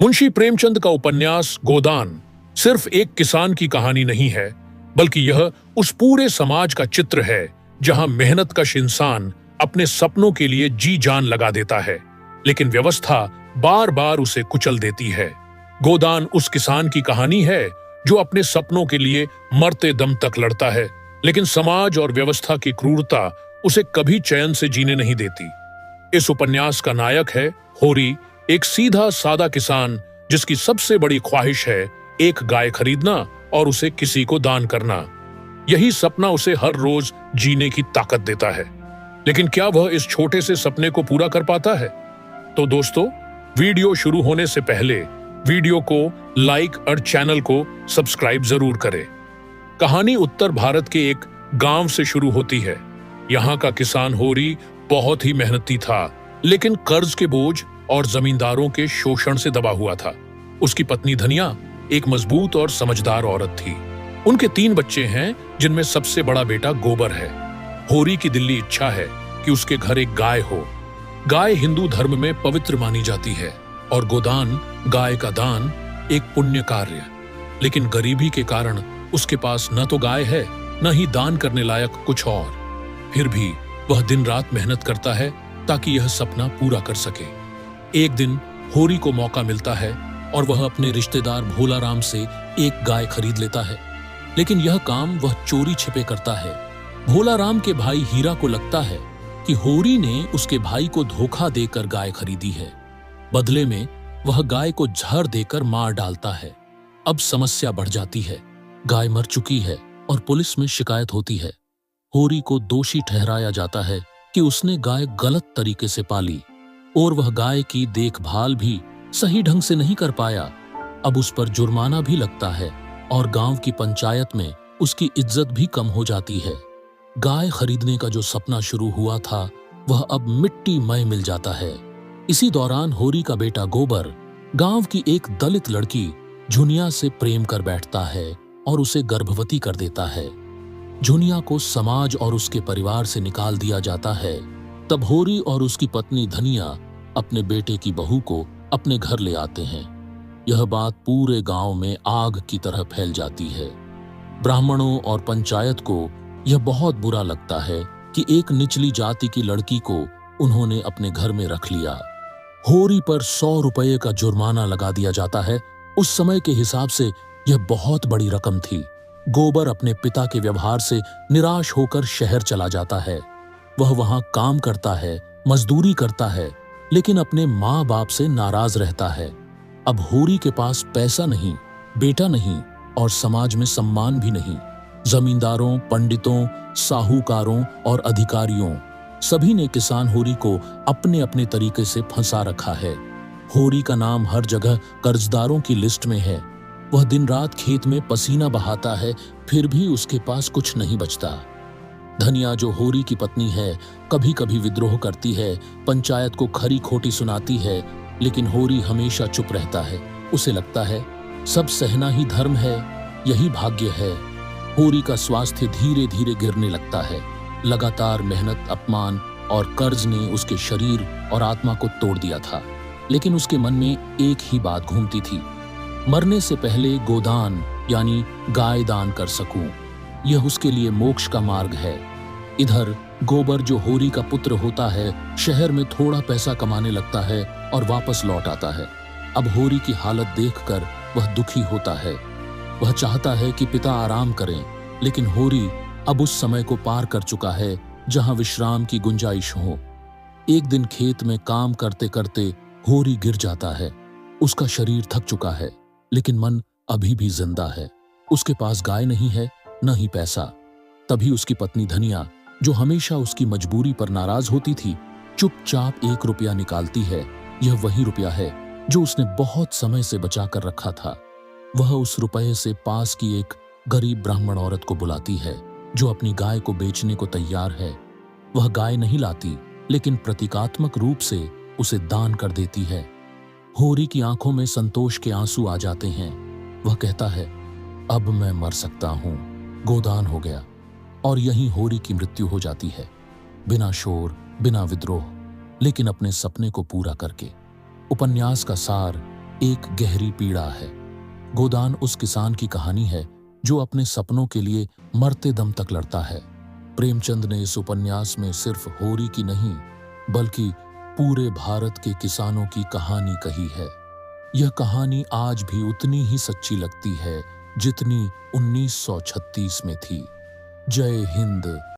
मुंशी प्रेमचंद का उपन्यास गोदान सिर्फ एक किसान की कहानी नहीं है, बल्कि यह उस पूरे समाज का चित्र है जहां मेहनतकश इंसान अपने सपनों के लिए जी जान लगा देता है, लेकिन व्यवस्था बार बार उसे कुचल देती है। गोदान उस किसान की कहानी है जो अपने सपनों के लिए मरते दम तक लड़ता है, लेकिन समाज और व्यवस्था की क्रूरता उसे कभी चैन से जीने नहीं देती। इस उपन्यास का नायक है होरी, एक सीधा सादा किसान जिसकी सबसे बड़ी ख्वाहिश है एक गाय खरीदना और उसे किसी को दान करना। यही सपना उसे हर रोज जीने की ताकत देता है, लेकिन क्या वह इस छोटे से सपने को पूरा कर पाता है? तो दोस्तों, वीडियो शुरू होने से पहले वीडियो को लाइक और चैनल को सब्सक्राइब जरूर करें। कहानी उत्तर भारत के एक गांव से शुरू होती है। यहाँ का किसान होरी बहुत ही मेहनती था, लेकिन कर्ज के बोझ और जमींदारों के शोषण से दबा हुआ था। उसकी पत्नी धनिया एक मजबूत और समझदार औरत थी। उनके 3 बच्चे हैं, जिनमें सबसे बड़ा बेटा गोबर है। होरी की दिली इच्छा है कि उसके घर एक गाय हो। गाय हिंदू धर्म में पवित्र मानी जाती है और गोदान, गाय का दान, एक पुण्य कार्य। लेकिन गरीबी के कारण उसके पास न तो गाय है, न ही दान करने लायक कुछ और। फिर भी वह दिन रात मेहनत करता है ताकि यह सपना पूरा कर सके। एक दिन होरी को मौका मिलता है और वह अपने रिश्तेदार भोलाराम से एक गाय खरीद लेता है, लेकिन यह काम वह चोरी छिपे करता है। भोलाराम के भाई हीरा को लगता है कि होरी ने उसके भाई को धोखा देकर गाय खरीदी है। बदले में वह गाय को जहर देकर मार डालता है। अब समस्या बढ़ जाती है। गाय मर चुकी है और पुलिस में शिकायत होती है। होरी को दोषी ठहराया जाता है कि उसने गाय गलत तरीके से पाली और वह गाय की देखभाल भी सही ढंग से नहीं कर पाया। अब उस पर जुर्माना भी लगता है और गांव की पंचायत में उसकी इज्जत भी कम हो जाती है। गाय खरीदने का जो सपना शुरू हुआ था वह अब मिट्टी मय मिल जाता है। इसी दौरान होरी का बेटा गोबर गांव की एक दलित लड़की झुनिया से प्रेम कर बैठता है और उसे गर्भवती कर देता है। झुनिया को समाज और उसके परिवार से निकाल दिया जाता है। तब होरी और उसकी पत्नी धनिया अपने बेटे की बहू को अपने घर ले आते हैं। यह बात पूरे गांव में आग की तरह फैल जाती है। ब्राह्मणों और पंचायत को यह बहुत बुरा लगता है कि एक निचली जाति की लड़की को उन्होंने अपने घर में रख लिया। होरी पर 100 रुपये का जुर्माना लगा दिया जाता है। उस समय के हिसाब से यह बहुत बड़ी रकम थी। गोबर अपने पिता के व्यवहार से निराश होकर शहर चला जाता है। वह वहां काम करता है, मजदूरी करता है, लेकिन अपने माँ बाप से नाराज रहता है। अब होरी के पास पैसा नहीं, बेटा नहीं और समाज में सम्मान भी नहीं। जमींदारों, पंडितों, साहूकारों और अधिकारियों सभी ने किसान होरी को अपने अपने तरीके से फंसा रखा है। होरी का नाम हर जगह कर्जदारों की लिस्ट में है। वह दिन रात खेत में पसीना बहाता है, फिर भी उसके पास कुछ नहीं बचता। धनिया, जो होरी की पत्नी है, कभी कभी विद्रोह करती है, पंचायत को खरी खोटी सुनाती है, लेकिन होरी हमेशा चुप रहता है। उसे लगता है सब सहना ही धर्म है, यही भाग्य है। होरी का स्वास्थ्य धीरे धीरे गिरने लगता है। लगातार मेहनत, अपमान और कर्ज ने उसके शरीर और आत्मा को तोड़ दिया था, लेकिन उसके मन में एक ही बात घूमती थी, मरने से पहले गोदान यानी गाय दान कर सकूं। यह उसके लिए मोक्ष का मार्ग है। इधर गोबर, जो होरी का पुत्र होता है, शहर में थोड़ा पैसा कमाने लगता है और वापस लौट आता है। अब होरी की हालत देखकर वह दुखी होता है। वह चाहता है कि पिता आराम करें, लेकिन होरी अब उस समय को पार कर चुका है जहां विश्राम की गुंजाइश हो। एक दिन खेत में काम करते करते होरी गिर जाता है। उसका शरीर थक चुका है, लेकिन मन अभी भी जिंदा है। उसके पास गाय नहीं है, न ही पैसा। तभी उसकी पत्नी धनिया, जो हमेशा उसकी मजबूरी पर नाराज होती थी, चुपचाप 1 रुपया निकालती है। यह वही रुपया है जो उसने बहुत समय से बचा कर रखा था। वह उस रुपये से पास की एक गरीब ब्राह्मण औरत को बुलाती है, जो अपनी गाय को बेचने को तैयार है। वह गाय नहीं लाती, लेकिन प्रतीकात्मक रूप से उसे दान कर देती है। होरी की आंखों में संतोष के आंसू आ जाते हैं। वह कहता है, अब मैं मर सकता हूं, गोदान हो गया। और यहीं होरी की मृत्यु हो जाती है, बिना शोर, बिना विद्रोह, लेकिन अपने सपने को पूरा करके। उपन्यास का सार एक गहरी पीड़ा है। गोदान उस किसान की कहानी है जो अपने सपनों के लिए मरते दम तक लड़ता है। प्रेमचंद ने इस उपन्यास में सिर्फ होरी की नहीं बल्कि पूरे भारत के किसानों की कहानी कही है। यह कहानी आज भी उतनी ही सच्ची लगती है जितनी 1936 में थी। जय हिंद।